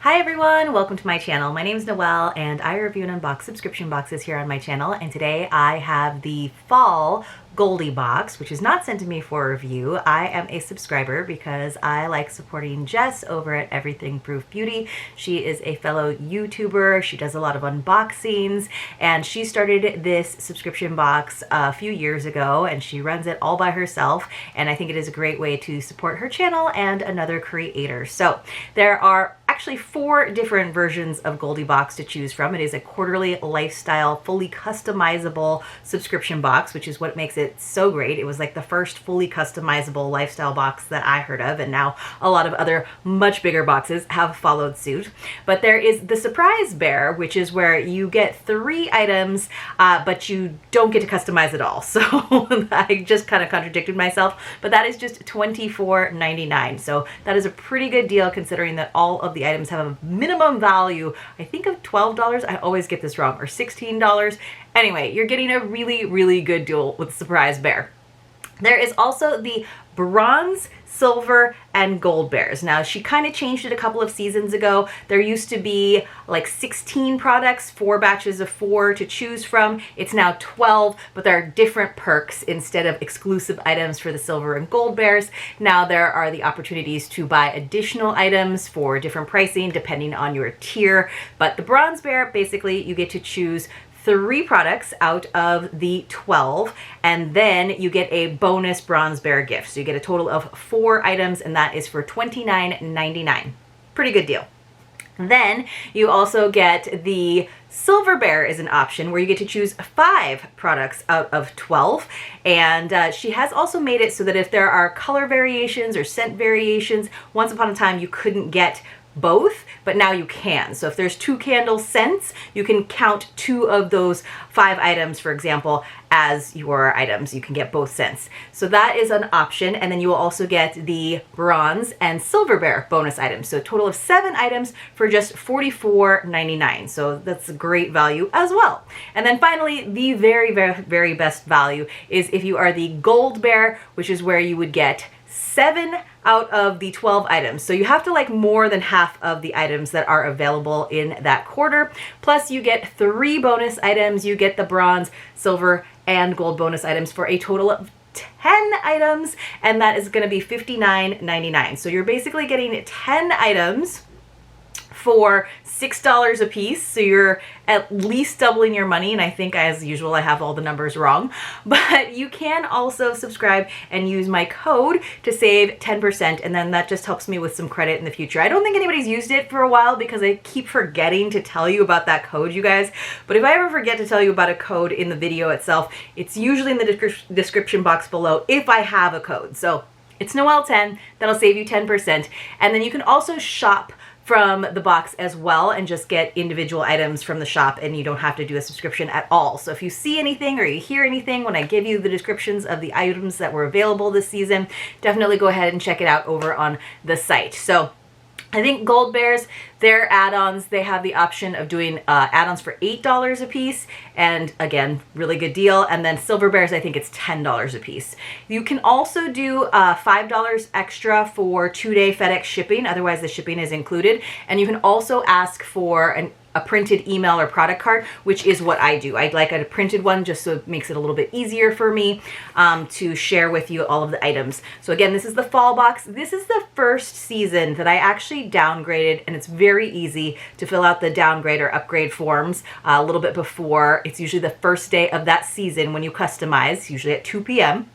Hi everyone, welcome to my channel. My name is Noelle and I review and unbox subscription boxes here on my channel, and today I have the fall Goldie Box, which is not sent to me for review. I am a subscriber because I like supporting Jess over at Everything Proof Beauty. She is a fellow YouTuber. She does a lot of unboxings, and she started this subscription box a few years ago, and she runs it all by herself, and I think it is a great way to support her channel and another creator. So there are actually 4 different versions of Goldie Box to choose from. It is a quarterly lifestyle, fully customizable subscription box, which is what makes it so great. It was like the first fully customizable lifestyle box that I heard of, and now a lot of other much bigger boxes have followed suit. But there is the surprise bear, which is where you get 3 items, but you don't get to customize it all. So I just kind of contradicted myself, but that is just $24.99. So that is a pretty good deal considering that all of the items have a minimum value, I think, of $12. I always get this wrong, or $16. Anyway, you're getting a really, really good deal with Surprise Bear. There is also the bronze, silver, and gold bears. Now, she kind of changed it a couple of seasons ago. There used to be like 16 products, 4 batches of 4 to choose from. It's now 12, but there are different perks. Instead of exclusive items for the silver and gold bears, now there are the opportunities to buy additional items for different pricing depending on your tier. But the bronze bear, basically, you get to choose 3 products out of the 12, and then you get a bonus bronze bear gift. So you get a total of 4 items, and that is for $29.99. Pretty good deal. Then you also get the silver bear is an option where you get to choose 5 products out of 12. And she has also made it so that if there are color variations or scent variations, once upon a time you couldn't get both, but now you can. So if there's 2 candle scents, you can count 2 of those 5 items, for example, as your items. You can get both scents. So that is an option. And then you will also get the bronze and silver bear bonus items. So a total of 7 items for just $44.99. So that's a great value as well. And then finally, the very, very, very best value is if you are the gold bear, which is where you would get 7 out of the 12 items. So you have to like more than half of the items that are available in that quarter. Plus you get 3 bonus items. You get the bronze, silver, and gold bonus items for a total of 10 items, and that is going to be $59.99. So you're basically getting 10 items for $6 a piece, so you're at least doubling your money, and I think, as usual, I have all the numbers wrong. But you can also subscribe and use my code to save 10%, and then that just helps me with some credit in the future. I don't think anybody's used it for a while because I keep forgetting to tell you about that code, you guys. But if I ever forget to tell you about a code in the video itself, it's usually in the description box below if I have a code. So it's Noel10, that'll save you 10%, and then you can also shop from the box as well and just get individual items from the shop, and you don't have to do a subscription at all. So if you see anything or you hear anything when I give you the descriptions of the items that were available this season, definitely go ahead and check it out over on the site. So I think gold bears, their add-ons, they have the option of doing add-ons for $8 a piece, and again, really good deal. And then silver bears, I think it's $10 a piece. You can also do $5 extra for 2-day FedEx shipping, otherwise the shipping is included. And you can also ask for a printed email or product card, which is what I do. I'd like a printed one just so it makes it a little bit easier for me to share with you all of the items. So again, this is the fall box. This is the first season that I actually downgraded, and it's very easy to fill out the downgrade or upgrade forms a little bit before. It's usually the first day of that season when you customize, usually at 2 p.m.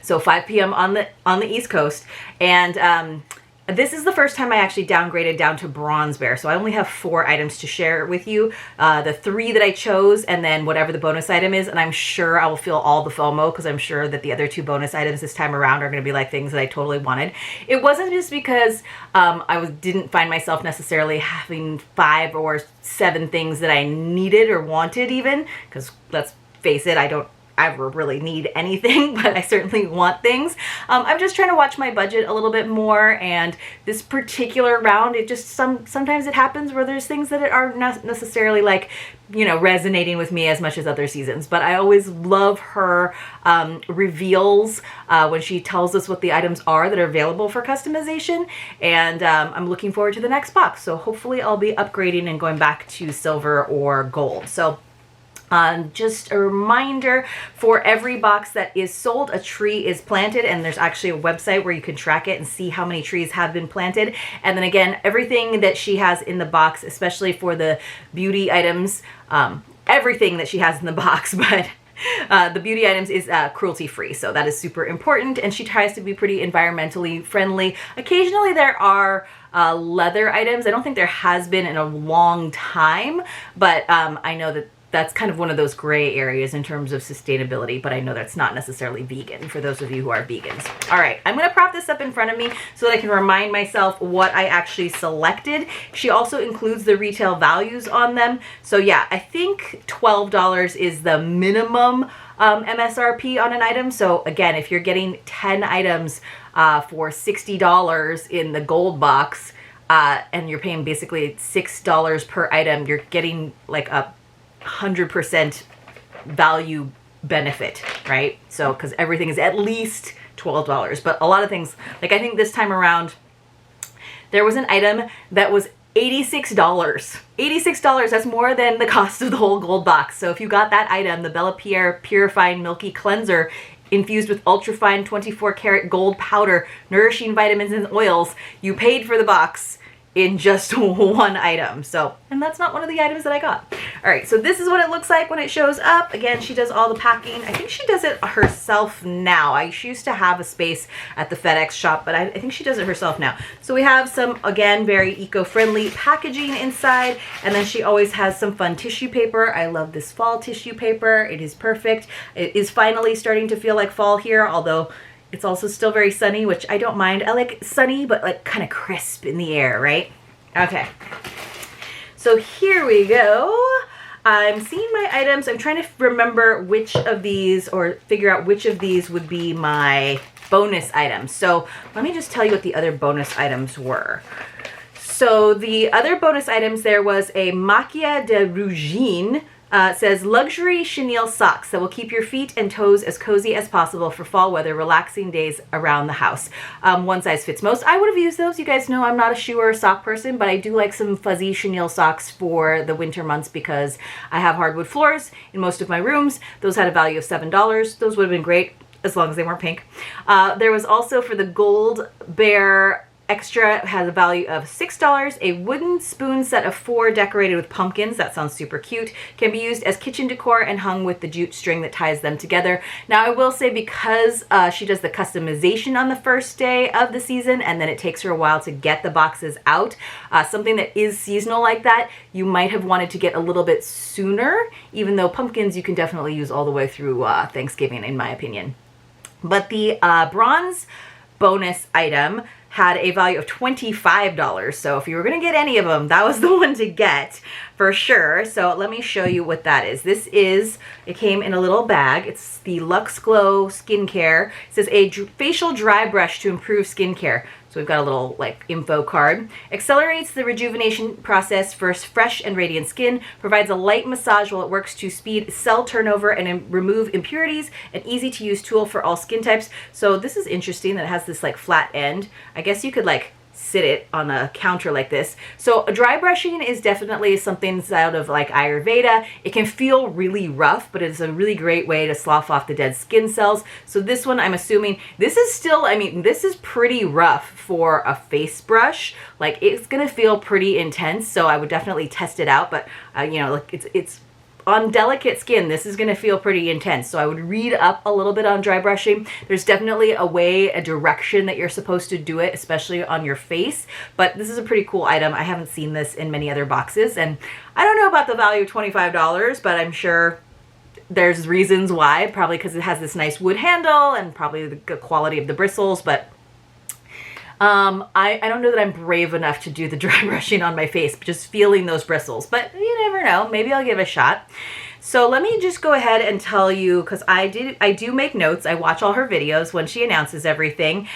So 5 p.m. on the East Coast. And this is the first time I actually downgraded down to bronze bear. So I only have 4 items to share with you. The 3 that I chose, and then whatever the bonus item is. And I'm sure I will feel all the FOMO because I'm sure that the other 2 bonus items this time around are going to be like things that I totally wanted. It wasn't just because didn't find myself necessarily having 5 or 7 things that I needed or wanted even. Because let's face it, I don't ever really need anything, but I certainly want things. I'm just trying to watch my budget a little bit more, and this particular round, it just sometimes it happens where there's things that aren't necessarily like, you know, resonating with me as much as other seasons. But I always love her reveals when she tells us what the items are that are available for customization, and I'm looking forward to the next box. So hopefully I'll be upgrading and going back to silver or gold. So just a reminder, for every box that is sold, a tree is planted, and there's actually a website where you can track it and see how many trees have been planted. And then again, everything that she has in the box, especially for the beauty items, everything that she has in the box, but the beauty items is cruelty free, so that is super important, and she tries to be pretty environmentally friendly. Occasionally there are leather items. I don't think there has been in a long time, but I know that that's kind of one of those gray areas in terms of sustainability, but I know that's not necessarily vegan for those of you who are vegans. All right, I'm gonna prop this up in front of me so that I can remind myself what I actually selected. She also includes the retail values on them. So yeah, I think $12 is the minimum MSRP on an item. So again, if you're getting 10 items for $60 in the gold box, and you're paying basically $6 per item, you're getting like a 100% value benefit, right? So, because everything is at least $12, but a lot of things, like I think this time around, there was an item that was $86. $86, that's more than the cost of the whole gold box. So if you got that item, the Bella Pierre Purifying Milky Cleanser, infused with ultrafine 24 karat gold powder, nourishing vitamins and oils, you paid for the box in just one item. So, and that's not one of the items that I got. All right, so this is what it looks like when it shows up. Again, she does all the packing. I think she does it herself now. She used to have a space at the FedEx shop, but I think she does it herself now. So we have some, again, very eco-friendly packaging inside, and then she always has some fun tissue paper. I love this fall tissue paper. It is perfect. It is finally starting to feel like fall here, although it's also still very sunny, which I don't mind. I like sunny, but like kind of crisp in the air, right? Okay. So here we go. I'm seeing my items. I'm trying to remember which of these, or figure out which of these would be my bonus items. So let me just tell you what the other bonus items were. So the other bonus items, there was a Macchia de Rougine. Says luxury chenille socks that will keep your feet and toes as cozy as possible for fall weather, relaxing days around the house. One size fits most. I would have used those. You guys know I'm not a shoe or a sock person, but I do like some fuzzy chenille socks for the winter months because I have hardwood floors in most of my rooms. Those had a value of $7. Those would have been great as long as they weren't pink. There was also, for the Gold Bear Extra, has a value of $6. A wooden spoon set of 4 decorated with pumpkins. That sounds super cute. Can be used as kitchen decor and hung with the jute string that ties them together. Now I will say, because she does the customization on the first day of the season, and then it takes her a while to get the boxes out, something that is seasonal like that, you might have wanted to get a little bit sooner, even though pumpkins you can definitely use all the way through Thanksgiving, in my opinion. But the bronze bonus item had a value of $25. So if you were going to get any of them, that was the one to get for sure. So let me show you what that is. It came in a little bag. It's the Luxe Glow Skincare. It says a facial dry brush to improve skincare. So we've got a little like info card. Accelerates the rejuvenation process for fresh and radiant skin. Provides a light massage while it works to speed cell turnover and remove impurities. An easy to use tool for all skin types. So this is interesting that it has this like flat end. I guess you could like sit it on a counter like this. So dry brushing is definitely something that's out of like Ayurveda. It can feel really rough, but it's a really great way to slough off the dead skin cells. So this one, I'm assuming, this is still, I mean, this is pretty rough for a face brush. Like, it's gonna feel pretty intense, so I would definitely test it out, but you know, like it's on delicate skin, this is going to feel pretty intense. So I would read up a little bit on dry brushing. There's definitely a way, a direction that you're supposed to do it, especially on your face. But this is a pretty cool item. I haven't seen this in many other boxes. And I don't know about the value of $25, but I'm sure there's reasons why. Probably because it has this nice wood handle and probably the quality of the bristles. But I don't know that I'm brave enough to do the dry brushing on my face, just feeling those bristles, but you never know. Maybe I'll give it a shot. So let me just go ahead and tell you, because I do make notes. I watch all her videos when she announces everything.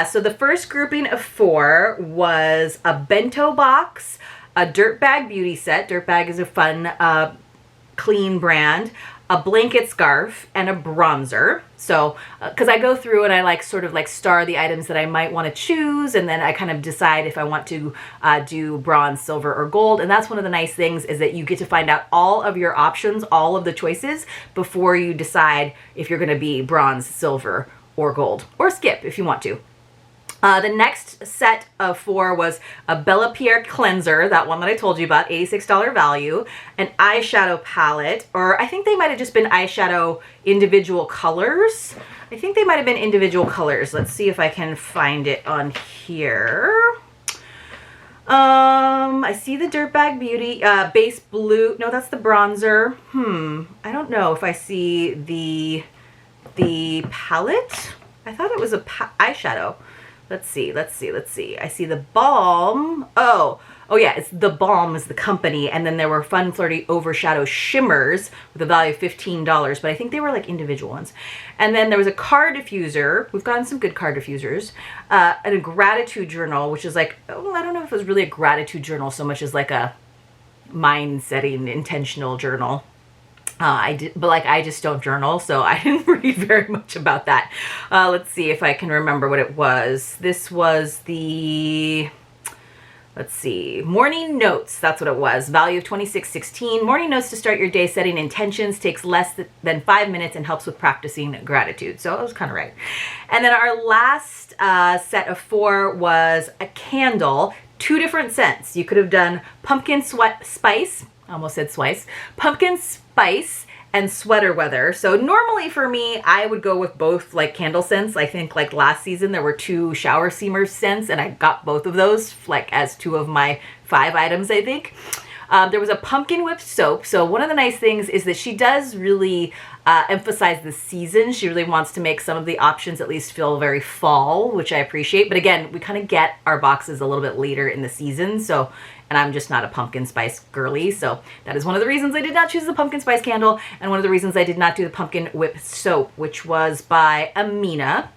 So the first grouping of 4 was a bento box, a Dirtbag beauty set. Dirtbag is a fun, clean brand. A blanket scarf, and a bronzer. So, because I go through and I like sort of like star the items that I might want to choose, and then I kind of decide if I want to do bronze, silver, or gold. And that's one of the nice things, is that you get to find out all of your options, all of the choices, before you decide if you're going to be bronze, silver, or gold, or skip if you want to. The next set of 4 was a Bella Pierre cleanser, that one that I told you about, $86 value, an eyeshadow palette, or I think they might have just been eyeshadow individual colors. I think they might have been individual colors. Let's see if I can find it on here. I see the Dirtbag Beauty, base blue. No, that's the bronzer. I don't know if I see the palette. I thought it was a eyeshadow. Let's see. I see the balm. Oh yeah, it's the balm is the company. And then there were Fun Flirty Overshadow Shimmers with a value of $15, but I think they were like individual ones. And then there was a card diffuser. We've gotten some good card diffusers. And a gratitude journal, which is like, I don't know if it was really a gratitude journal so much as like a mind-setting intentional journal. But like I just don't journal, so I didn't read very much about that. Let's see if I can remember what it was. This was the, let's see, morning notes. That's what it was. Value of $26.16. Morning notes to start your day setting intentions, takes less than 5 minutes and helps with practicing gratitude. So I was kind of right. And then our last set of 4 was a candle, 2 different scents. You could have done pumpkin spice. I almost said swice. Pumpkin spice and sweater weather. So normally for me, I would go with both like candle scents. I think like last season there were 2 shower steamer scents, and I got both of those like as 2 of my 5 items, I think. There was a pumpkin whipped soap. So one of the nice things is that she does really emphasize the season. She really wants to make some of the options at least feel very fall, which I appreciate. But again, we kind of get our boxes a little bit later in the season. So, and I'm just not a pumpkin spice girly. So that is one of the reasons I did not choose the pumpkin spice candle. And one of the reasons I did not do the pumpkin whipped soap, which was by Amina.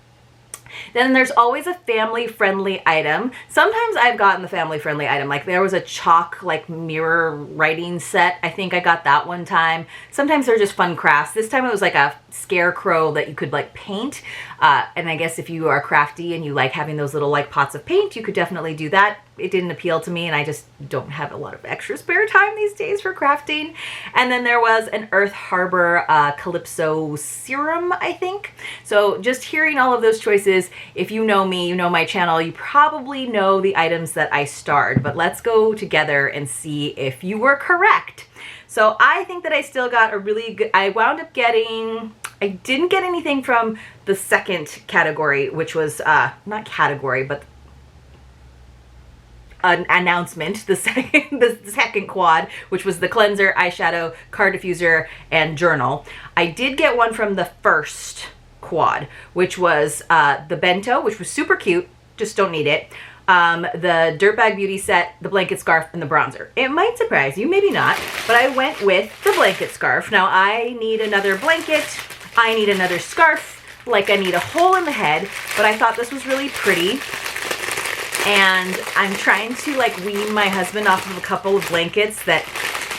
Then there's always a family-friendly item. Sometimes I've gotten the family-friendly item. Like there was a chalk like mirror writing set. I think I got that one time. Sometimes they're just fun crafts. This time it was like a scarecrow that you could like paint. And I guess if you are crafty and you like having those little like pots of paint, you could definitely do that. It didn't appeal to me, and I just don't have a lot of extra spare time these days for crafting. And then there was an Earth Harbor Calypso serum, I think. So just hearing all of those choices, if you know me, you know my channel, you probably know the items that I starred. But let's go together and see if you were correct. So I think that I still got a really good, I wound up getting, I didn't get anything from the second category, which was, not category, but an announcement, the second quad, which was the cleanser, eyeshadow, card diffuser, and journal. I did get one from the first quad, which was the bento, which was super cute, just don't need it. The Dirtbag Beauty set, the blanket scarf, and the bronzer. It might surprise you, maybe not, but I went with the blanket scarf. Now I need another blanket, I need another scarf, like I need a hole in the head, but I thought this was really pretty. And I'm trying to like wean my husband off of a couple of blankets that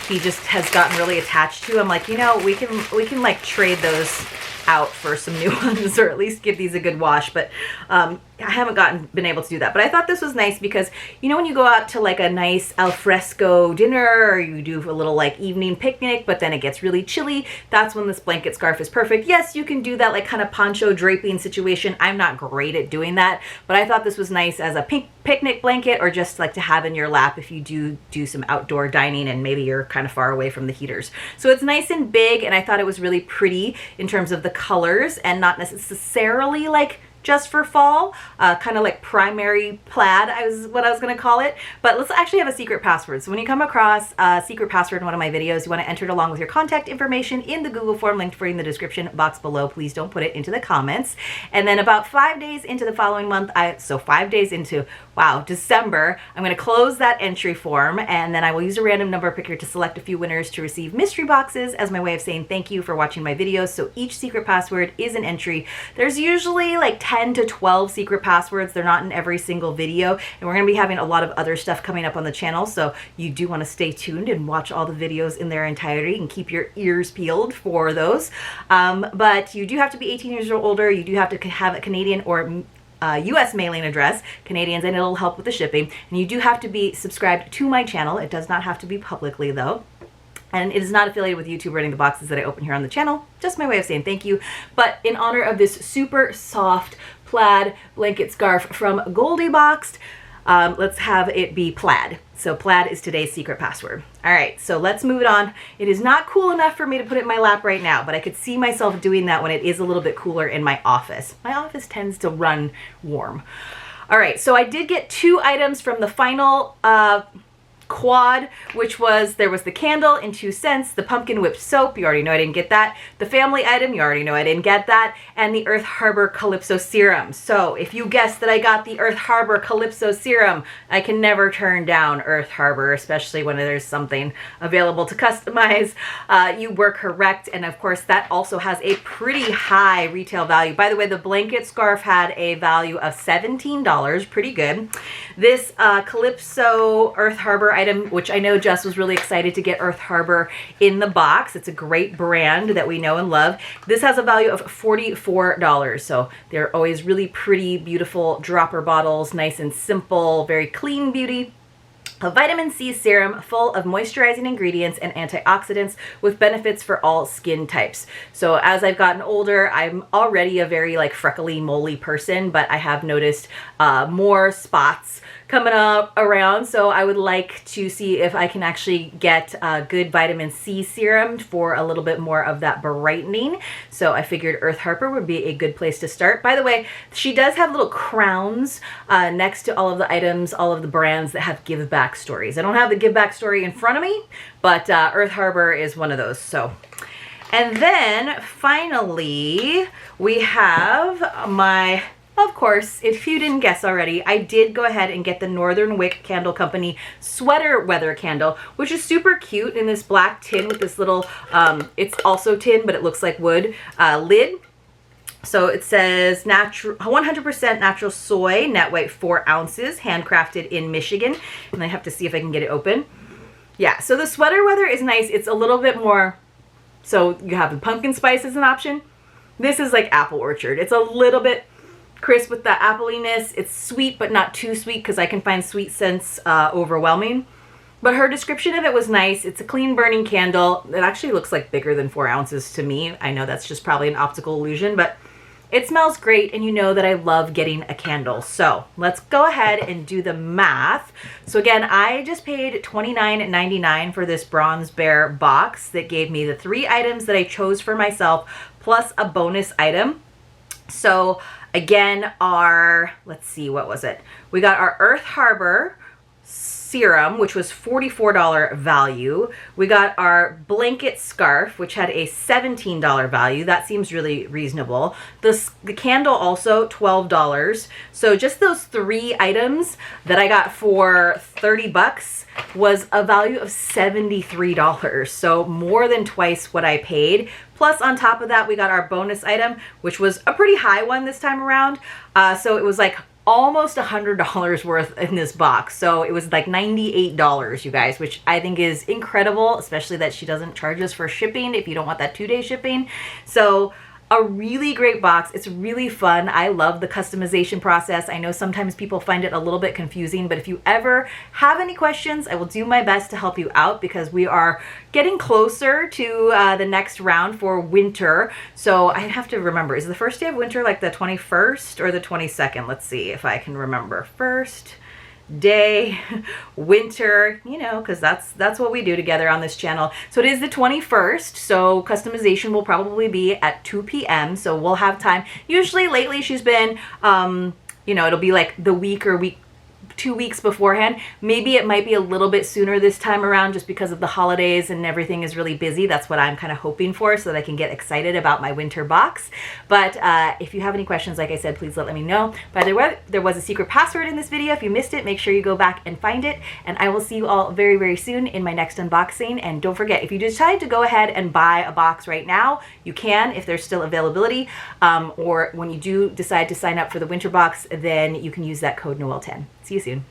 he just has gotten really attached to. I'm like, you know, we can like trade those out for some new ones, or at least give these a good wash. But I haven't been able to do that. But I thought this was nice because, you know, when you go out to like a nice al fresco dinner, or you do a little like evening picnic, but then it gets really chilly, that's when this blanket scarf is perfect. Yes, you can do that like kind of poncho draping situation. I'm not great at doing that, but I thought this was nice as a picnic blanket, or just like to have in your lap if you do some outdoor dining and maybe you're kind of far away from the heaters. So it's nice and big, and I thought it was really pretty in terms of the colors, and not necessarily like just for fall, kind of like primary plaid is what I was going to call it. But let's actually have a secret password. So when you come across a secret password in one of my videos, you want to enter it along with your contact information in the Google form linked for you in the description box below. Please don't put it into the comments. And then about 5 days into the following month, so 5 days into, wow, December, I'm going to close that entry form, and then I will use a random number picker to select a few winners to receive mystery boxes as my way of saying thank you for watching my videos. So each secret password is an entry. There's usually like 10 to 12 secret passwords. They're not in every single video, and we're going to be having a lot of other stuff coming up on the channel, so you do want to stay tuned and watch all the videos in their entirety and keep your ears peeled for those. But you do have to be 18 years or older. You do have to have a Canadian or US mailing address, Canadians, and it'll help with the shipping. And you do have to be subscribed to my channel. It does not have to be publicly though. And it is not affiliated with YouTube running the boxes that I open here on the channel. Just my way of saying thank you. But in honor of this super soft plaid blanket scarf from Goldie Boxed, let's have it be plaid. So plaid is today's secret password. All right, so let's move it on. It is not cool enough for me to put it in my lap right now, but I could see myself doing that when it is a little bit cooler in my office. My office tends to run warm. All right, so I did get 2 items from the final quad, which was, there was the candle in 2 cents, the pumpkin whipped soap, you already know I didn't get that, the family item, you already know I didn't get that, and the Earth Harbor Calypso Serum. So if you guessed that I got the Earth Harbor Calypso Serum, I can never turn down Earth Harbor, especially when there's something available to customize. You were correct, and of course that also has a pretty high retail value. By the way, the blanket scarf had a value of $17, pretty good. This Calypso Earth Harbor item, which I know Jess was really excited to get Earth Harbor in the box. It's a great brand that we know and love. This has a value of $44. So they're always really pretty, beautiful dropper bottles, nice and simple, very clean beauty. A vitamin C serum full of moisturizing ingredients and antioxidants with benefits for all skin types. So as I've gotten older, I'm already a very like freckly, moly person, but I have noticed more spots coming up around, so I would like to see if I can actually get a good vitamin C serum for a little bit more of that brightening. So I figured Earth Harbor would be a good place to start. By the way, she does have little crowns next to all of the items, all of the brands that have give back stories. I don't have the give back story in front of me, but Earth Harbor is one of those. So, and then finally we have my, of course, if you didn't guess already, I did go ahead and get the Northern Wick Candle Company Sweater Weather Candle, which is super cute in this black tin with this little, it's also tin, but it looks like wood, lid. So it says 100% natural soy, net weight 4 ounces, handcrafted in Michigan. And I have to see if I can get it open. Yeah, so the sweater weather is nice. It's a little bit more, so you have the pumpkin spice as an option. This is like apple orchard. It's a little bit crisp with the appliness. It's sweet, but not too sweet because I can find sweet scents overwhelming. But her description of it was nice. It's a clean burning candle. It actually looks like bigger than 4 ounces to me. I know that's just probably an optical illusion, but it smells great, and you know that I love getting a candle. So let's go ahead and do the math. So again, I just paid $29.99 for this Bronze Bear box that gave me the 3 items that I chose for myself, plus a bonus item. So again, let's see, what was it? We got our Earth Harbor serum, which was $44 value. We got our blanket scarf, which had a $17 value. That seems really reasonable. The candle also $12. So just those 3 items that I got for 30 bucks was a value of $73. So more than twice what I paid. Plus on top of that, we got our bonus item, which was a pretty high one this time around. So it was like almost $100 worth in this box. So it was like $98, you guys, which I think is incredible, especially that she doesn't charge us for shipping if you don't want that 2-day shipping. So a really great box. It's really fun. I love the customization process. I know sometimes people find it a little bit confusing, but if you ever have any questions, I will do my best to help you out because we are getting closer to the next round for winter. So I have to remember, is the first day of winter like the 21st or the 22nd? Let's see if I can remember. First day, winter, you know, because that's what we do together on this channel. So it is the 21st, so customization will probably be at 2 p.m. So we'll have time. Usually lately she's been, you know, it'll be like the week or 2 weeks beforehand. Maybe it might be a little bit sooner this time around just because of the holidays and everything is really busy. That's what I'm kind of hoping for so that I can get excited about my winter box. But if you have any questions, like I said, please let me know. By the way, there was a secret password in this video. If you missed it, make sure you go back and find it. And I will see you all very, very soon in my next unboxing. And don't forget, if you decide to go ahead and buy a box right now, you can if there's still availability. Or when you do decide to sign up for the winter box, then you can use that code Noel10. See you soon.